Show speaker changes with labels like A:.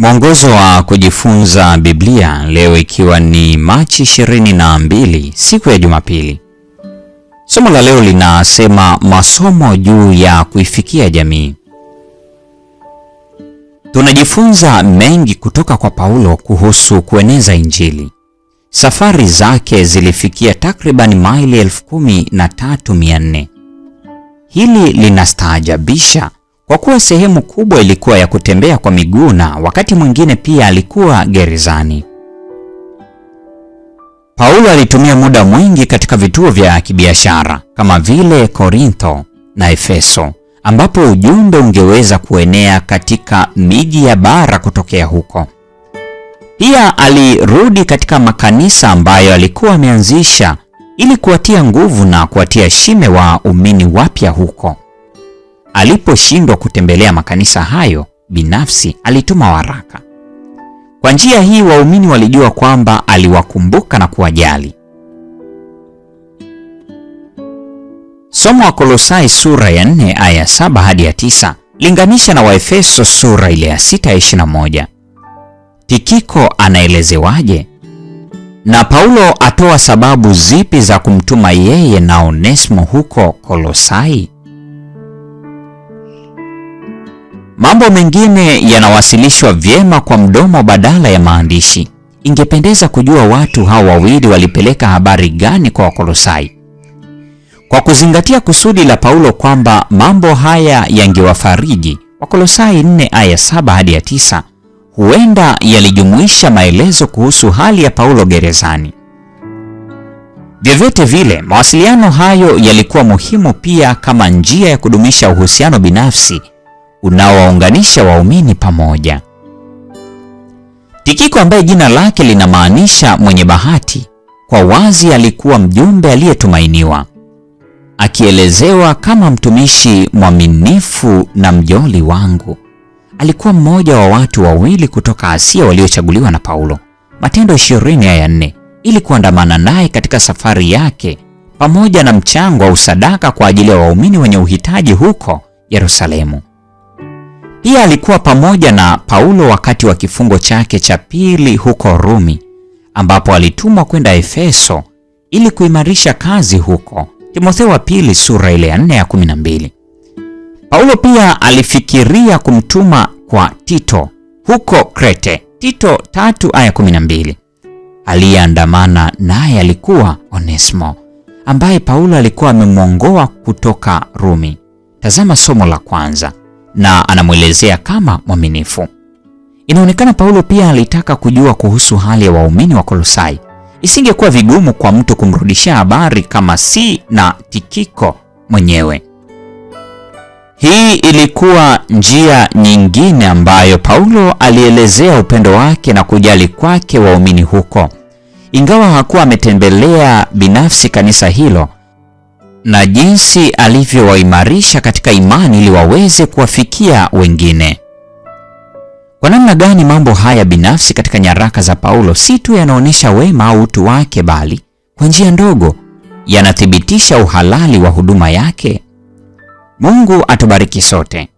A: Mwongozo wa kujifunza Biblia leo ikiwa ni Machi 22, siku ya Jumapili. Somo la leo linasema masomo juu ya kuifikia jamii. Tunajifunza mengi kutoka kwa Paulo kuhusu kueneza Injili. Safari zake zilifikia takriban maili 13,400. Hili linastaajabisha kwa kuwa sehemu kubwa ilikuwa ya kutembea kwa miguu na wakati mwingine pia alikuwa gerezani. Paulo alitumia muda mwingi katika vituo vya kibiashara kama vile Korintho na Efeso, ambapo ujumbe ungeweza kuenea katika miji ya bara kutokea huko. Pia alirudi katika makanisa ambayo alikuwa ameanzisha ili kuwatia nguvu na kuwatia shime waumini wapya huko. Aliposhindwa kutembelea makanisa hayo binafsi, alituma waraka. Kwa njia hii waumini walijua kwamba aliwakumbuka na kuwajali. Somo wa Kolosai sura ya 4 aya 7 hadi ya 9 linganisha na Waefeso sura ile ya 6 ya 21. Tikiko anaelezewaje? Na Paulo atoa sababu zipi za kumtuma yeye na Onesimo huko Kolosai? Mambo mengine yanawasilishwa vyema kwa mdomo badala ya maandishi. Ingependeza kujua watu hao wawili walipeleka habari gani kwa Wakolosai. Kwa kuzingatia kusudi la Paulo kwamba mambo haya yangewafariji, Wakolosai 4 aya 7 hadi ya 9 huenda yalijumuisha maelezo kuhusu hali ya Paulo gerezani. Vyovyote vile, mawasiliano hayo yalikuwa muhimu pia kama njia ya kudumisha uhusiano binafsi unaowaunganisha waumini pamoja. Tikiko, ambaye jina lake linamaanisha mwenye bahati, kwa wazi alikuwa mjumbe aliyetumainiwa, akielezewa kama mtumishi mwaminifu na mjoli wangu. Alikuwa mmoja wa watu wawili kutoka Asia waliochaguliwa na Paulo, Matendo 20 aya 4, ili kuandamana naye katika safari yake pamoja na mchango wa usadaka kwa ajili ya waumini wenye uhitaji huko Yerusalemu. Pia alikuwa pamoja na Paulo wakati wa kifungo chake cha pili huko Rumi, ambapo alitumwa kwenda Efeso ili kuimarisha kazi huko. Timotheo wa pili sura ile ya 4 ya 12. Paulo pia alifikiria kumtuma kwa Tito huko Krete, Tito 3 aya 12. Aliyeandamana naye alikuwa Onesimo, ambaye Paulo alikuwa amemwongoa kutoka Rumi. Tazama somo la kwanza, na anamwelezea kama mwaminifu. Inaonekana Paulo pia alitaka kujua kuhusu hali ya waumini wa Kolosai. Isingekuwa vigumu kwa mtu kumrudishia habari kama si na Tikiko mwenyewe. Hii ilikuwa njia nyingine ambayo Paulo alielezea upendo wake na kujali kwake waumini huko, ingawa hakuwa ametembelea binafsi kanisa hilo, na jinsi alivyowaimarisha katika imani ili waweze kuwafikia wengine. Kwa namna gani mambo haya binafsi katika nyaraka za Paulo si tu yanaonyesha wema au utu wake, bali kwa njia ndogo yanathibitisha uhalali wa huduma yake? Mungu atubariki sote.